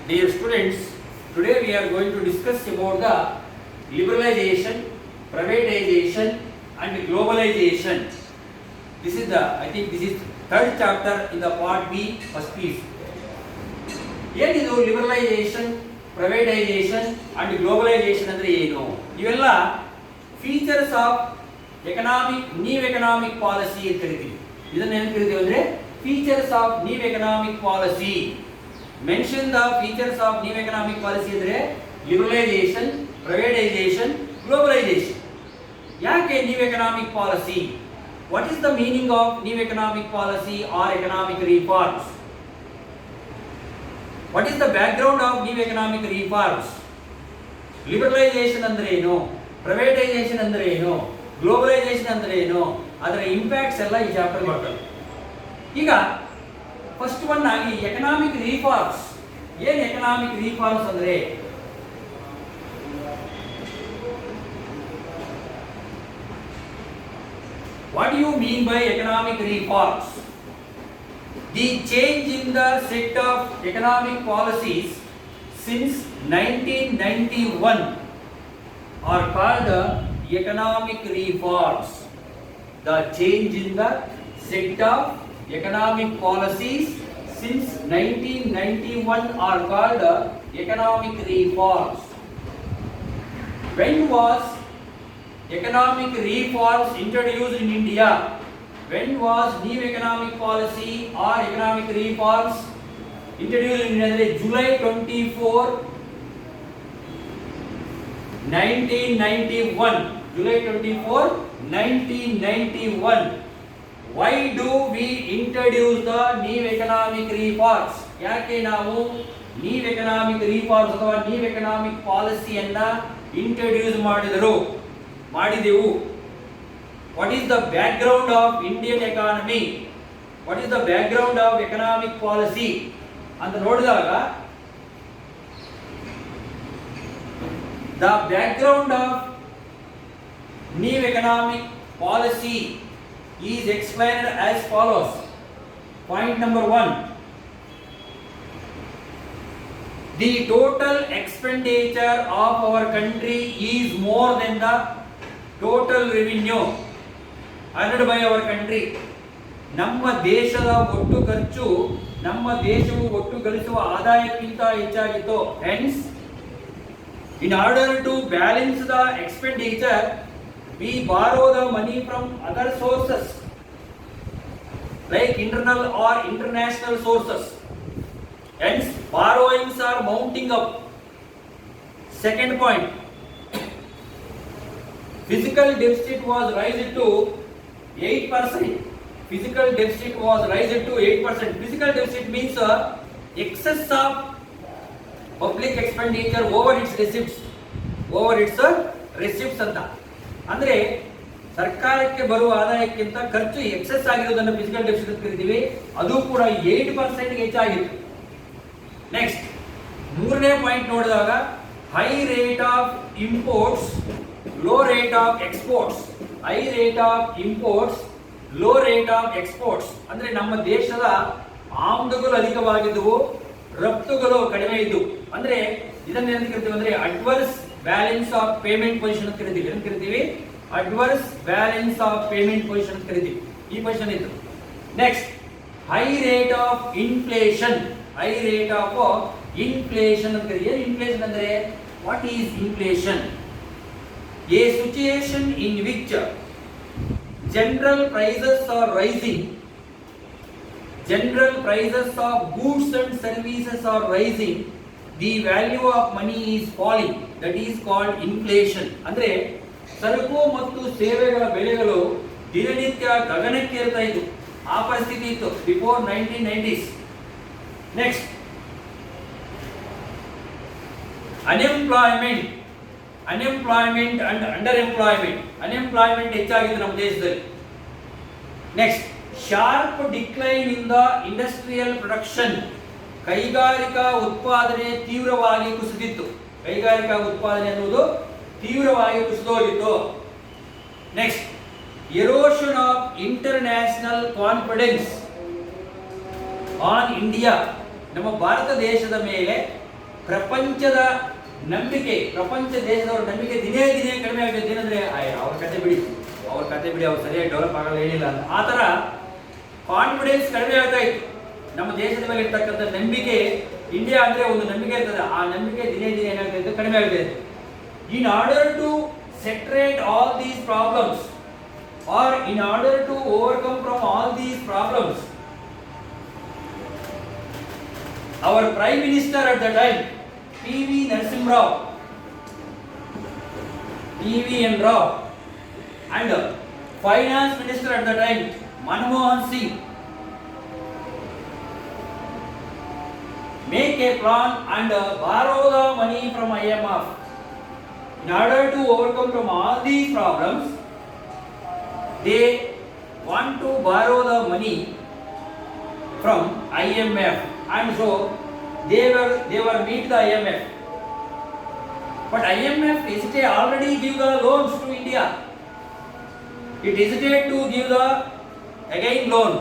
Dear students, today we are going to discuss about the liberalization, privatization and globalization. This is I think this is third chapter in the part B, first piece. ಏನಿದು liberalisation, privatisation and globalisation ಅಂದ್ರೆ ಏನು? ಇವೆಲ್ಲ features of new economic policy ಅಂತ ಕರಿತೀವಿ. ಇದನ್ನ ಏನು ಕರಿತೀವಿ ಅಂದ್ರೆ features of new economic policy. Mention the features of new economic policy ಅಂದ್ರೆ ಲಿಬರಲೈಸೇಷನ್, ಪ್ರೈವೇಟೈಸೇಷನ್, ಗ್ಲೋಬಲೈಸೇಷನ್. ಯಾಕೆ new economic policy? What is the meaning of new economic policy or economic reforms? What is the background of new economic reforms? Liberalization ಅಂದ್ರೆ ಏನು, privatisation ಅಂದ್ರೆ ಏನು, globalisation ಅಂದ್ರೆ ಏನು, ಅದರ impacts ಎಲ್ಲ ಈ ಚಾಪ್ಟರ್ ಬರ್ತವೆ. ಈಗ ಫಸ್ಟ್ ಒನ್ ಆಗಿ ಎಕನಾಮಿಕ್ ರಿಫಾರ್ಮ್ಸ್. ಏನು ಎಕನಾಮಿಕ್ ರಿಫಾರ್ಮ್ಸ್ ಅಂದ್ರೆ? What do you mean by economic reforms? The change in the set of economic policies since 1991 are called the economic reforms. The change in the set of economic policies since 1991 are called the economic reforms. When was economic reforms introduced in India? When was new economic policy or economic reforms introduced in India? July 24, 1991. July 24, 1991. Why do we introduce the new economic reforms? ಯಾಕೆ ನಾವು new economic reforms ಅಥವಾ new economic policy ಅನ್ನ introduce ಮಾಡಿದೆವು? What is the background of Indian economy? What is the background of economic policy? ಅಂತ ನೋಡಿದಾಗ the background of new economic policy is explained as follows. Point number 1. The total expenditure of our country is more than the total revenue earned by our country. ನಮ್ಮ ದೇಶದ ಒಟ್ಟು ಖರ್ಚು ನಮ್ಮ ದೇಶವು ಒಟ್ಟು ಗಳಿಸುವ ಆದಾಯಕ್ಕಿಂತ ಹೆಚ್ಚಾಗಿತ್ತು. Hence, in order to balance the expenditure, we borrow the money from other sources like internal or international sources. Hence, borrowings are mounting up. Second point, physical deficit was raised to 8%. Physical deficit was raised to 8%. Physical deficit means excess of public expenditure over its receipts. Over its receipts ಅಂತ ಅಂದ್ರೆ ಸರ್ಕಾರಕ್ಕೆ ಬರುವ ಆದಾಯಕ್ಕಿಂತ ಖರ್ಚು excess ಆಗಿರೋದನ್ನು physical deficit ಅಂತ ಕರಿತೀವಿ. ಅದು ಕೂಡ 8% ಹೆಚ್ಚಾಗಿತ್ತು. ನೆಕ್ಸ್ಟ್ ಮೂರನೇ ಪಾಯಿಂಟ್ ನೋಡಿದಾಗ high rate of imports, low rate of exports. High rate of imports, low rate of exports ಅಂದ್ರೆ ನಮ್ಮ ದೇಶದ ಆಮದುಗಳು ಅಧಿಕವಾಗಿದ್ದವು, ರಫ್ತುಗಳು ಕಡಿಮೆ ಇದ್ದವು. ಅಂದ್ರೆ ಇದನ್ನ ಏನು ಕರಿತೀವಿ ಅಂದ್ರೆ adverse balance of payment position ಅಂತ ಕರಿತೀವಿ. ಏನು ಕರಿತೀವಿ? Adverse balance of payment position ಅಂತ ಕರಿತೀವಿ. ಈ ಪೊಸಿಷನ್ ಇತ್ತು. Next high rate of inflation. High rate of inflation ಅಂತ ಕರಿತೀವಿ. ಇನ್ಫ್ಲೇಷನ್ ಅಂದ್ರೆ what is inflation? A situation in which general prices are rising, general prices of goods and services are rising, the value of money is falling. That is called inflation. ಅಂದ್ರೆ ಸರಕು ಮತ್ತು ಸೇವೆಗಳ ಬೆಲೆಗಳು ದಿನನಿತ್ಯ ಗಗನಕ್ಕೆ ಏರ್ತಾ ಇತ್ತು. ಆ ಪರಿಸ್ಥಿತಿ ಇತ್ತು before 1990s. Next unemployment and under employment. Unemployment ಹೆಚ್ಚಾಗಿತ್ತು ನಮ್ಮ ದೇಶದಲ್ಲಿ. Next sharp decline in the industrial production. ಕೈಗಾರಿಕಾ ಉತ್ಪಾದನೆ ತೀವ್ರವಾಗಿ ಕುಸಿದಿತ್ತು. ಕೈಗಾರಿಕಾ ಉತ್ಪಾದನೆ ಅನ್ನೋದು ತೀವ್ರವಾಗಿ ಕುಸಿದೋಗಿತ್ತು. Next erosion of international confidence on India. ನಮ್ಮ ಭಾರತ ದೇಶದ ಮೇಲೆ ಪ್ರಪಂಚದ ನಂಬಿಕೆ, ಪ್ರಪಂಚ ದೇಶದವರ ನಂಬಿಕೆ ದಿನೇ ದಿನೇ ಕಡಿಮೆ ಆಗುತ್ತೆ. ಏನಂದ್ರೆ ಅವ್ರ ಕತೆ ಬಿಡಿ ಅವ್ರು ಸರಿಯಾಗಿ ಡೆವಲಪ್ ಆಗಲ್ಲ, ಏನಿಲ್ಲ ಅಂತ ಆ ಥರ ಕಾನ್ಫಿಡೆನ್ಸ್ ಕಡಿಮೆ ಆಗ್ತಾ ಇತ್ತು. ನಮ್ಮ ದೇಶದ ಮೇಲೆ ಇರ್ತಕ್ಕಂಥ ನಂಬಿಕೆ, ಇಂಡಿಯಾ ಅಂದ್ರೆ ಒಂದು ನಂಬಿಕೆ ಇರ್ತದೆ, ಆ ನಂಬಿಕೆ ದಿನೇ ದಿನೇ ಏನಾಗ್ತಾ ಇತ್ತು, ಕಡಿಮೆ ಆಗ್ತಾ ಇತ್ತು. In order to saturate all these problems, or in order to overcome from all these problems, our Prime Minister at the time, P.V. Narasimha Rao, and Finance Minister at the time, Manmohan Singh, make a plan and borrow the money from IMF. In order to overcome from all these problems, they want to borrow the money from IMF, and so they were meet the IMF. But IMF hesitate already give the loans to India. It hesitate to give the again loan.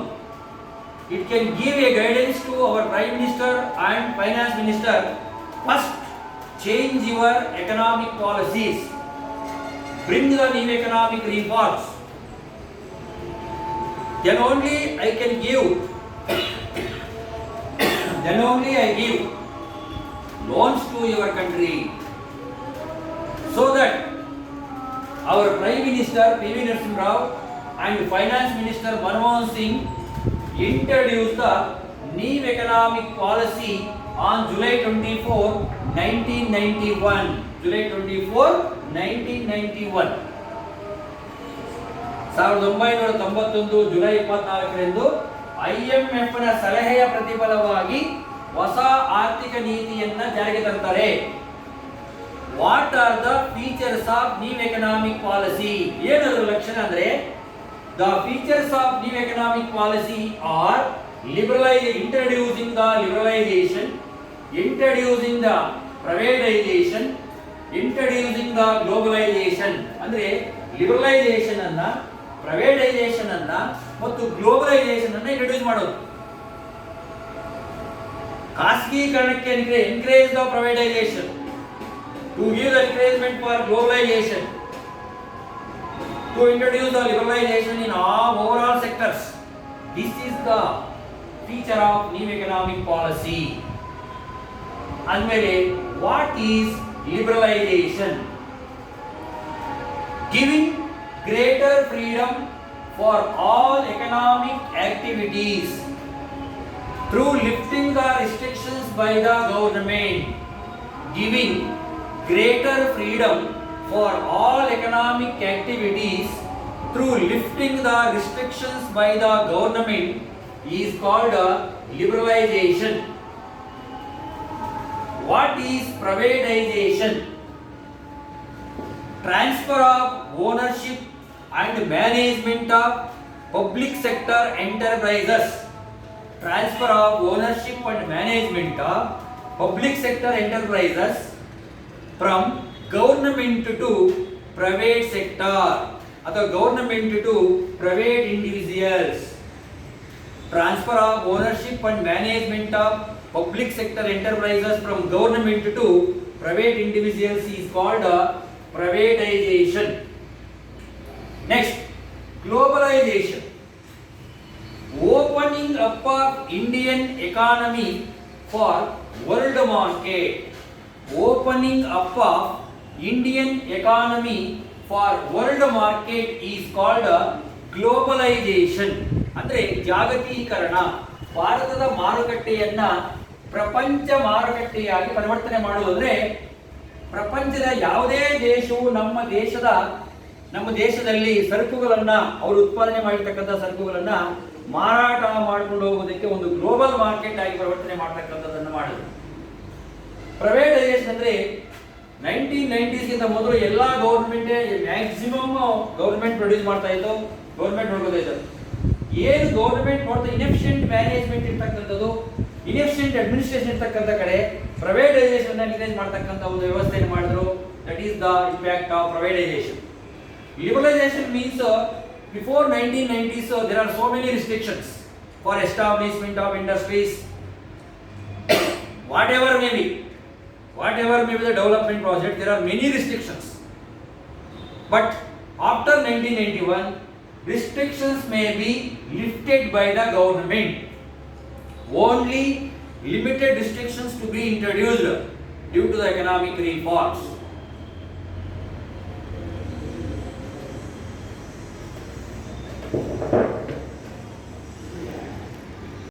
It can give a guidance to our Prime Minister and Finance Minister. First, change your economic policies. Bring the new economic reforms. Then only I can give. Then only I give loans to your country. So that our Prime Minister P.V. Narasimha Rao and Finance Minister Manmohan Singh introduced the new economic policy on July 24, 1991. July 24, 1991. 1991 July 24ರಂದು IMF ನ ಸಲಹೆಯ ಪ್ರತಿಫಲವಾಗಿ ಹೊಸ ಆರ್ಥಿಕ ನೀತಿಯನ್ನ ಜಾರಿಗೆ ತರುತ್ತಾರೆ. What are the features of new economic policy? ಏನದರ ಲಕ್ಷಣ ಅಂದ್ರೆ, the features of new economic policy are introducing the liberalization, introducing the privatization, introducing the globalization. ಅಂದ್ರೆ ಲಿಬರಲೈಸೇಷನ್ ಅನ್ನ, ಪ್ರೈವೇಟೈಸೇಷನ್ ಅನ್ನ ಮತ್ತು ಗ್ಲೋಬಲೈಸೇಷನ್ ಅನ್ನ ಇಂಟ್ರೊಡ್ಯೂಸ್ ಮಾಡೋದು. ಖಾಸಗೀಕರಣಕ್ಕೆ encourage the privatization, to give the encouragement for globalization, to introduce the liberalization in all over sectors. This is the feature of new economic policy. Anmele, what is liberalization? Giving greater freedom for all economic activities through lifting the restrictions by the government. Giving greater freedom for all economic activities through lifting the restrictions by the government is called a liberalization. What is privatization? Transfer of ownership and management of public sector enterprises. Transfer of ownership and management of public sector enterprises from government to private sector, ಅಥವಾ government to private individuals. Transfer of ownership and management of public sector enterprises from government to private individuals is called privatisation. Next, globalisation. Opening up of Indian economy for world market. Opening up of Indian economy for world market is called globalization. ಅಂದ್ರೆ ಜಾಗತೀಕರಣ. ಭಾರತದ ಮಾರುಕಟ್ಟೆಯನ್ನ ಪ್ರಪಂಚ ಮಾರುಕಟ್ಟೆಯಾಗಿ ಪರಿವರ್ತನೆ ಮಾಡುವುದು. ಅಂದ್ರೆ ಪ್ರಪಂಚದ ಯಾವುದೇ ದೇಶವು ನಮ್ಮ ದೇಶದಲ್ಲಿ ಸರಕುಗಳನ್ನ, ಅವರು ಉತ್ಪಾದನೆ ಮಾಡಿರ್ತಕ್ಕಂಥ ಸರಕುಗಳನ್ನ ಮಾರಾಟ ಮಾಡಿಕೊಂಡು ಹೋಗೋದಕ್ಕೆ ಒಂದು ಗ್ಲೋಬಲ್ ಮಾರ್ಕೆಟ್ ಆಗಿ ಪರಿವರ್ತನೆ ಮಾಡತಕ್ಕಂಥದ್ದನ್ನು ಮಾಡುದು. ಪ್ರೈವೇಟೈಸೇಷನ್ ಅಂದ್ರೆ 1990s ಗಿಂತ ಮೊದಲು ಎಲ್ಲಾ ಗವರ್ಮೆಂಟ್ ಮ್ಯಾಕ್ಸಿಮಮ್ ಗವರ್ಮೆಂಟ್ ಪ್ರೊಡ್ಯೂಸ್ ಮಾಡ್ತಾ ಇತ್ತು, ಗವರ್ಮೆಂಟ್ ನೋಡ್ಕೋತಾ ಇತ್ತು. ಏನು ಗವರ್ಮೆಂಟ್ ನೋಡ್ತಾ ಇನ್ಎಫಿಷಿಯಂಟ್ ಮ್ಯಾನೇಜ್ಮೆಂಟ್ ಇರ್ತಕ್ಕಂಥದ್ದು, ಇನ್ಎಫಿಷಿಯಂಟ್ ಅಡ್ಮಿನಿಸ್ಟ್ರೇಷನ್ ಇರ್ತಕ್ಕಂಥ ಕಡೆ ಪ್ರೈವೇಟೈಸೇಷನ್ ಎನ್ಕರೇಜ್ ಮಾಡ್ತಕ್ಕಂಥ ಒಂದು ವ್ಯವಸ್ಥೆಯನ್ನು ಮಾಡಿದ್ರು. That is the impact of privatisation. Liberalisation means before 1990s there are so many restrictions for establishment of industries, whatever may be. whatever may be the development project, there are many restrictions. But after 1991, restrictions may be lifted by the government. Only limited restrictions to be introduced due to the economic reforms.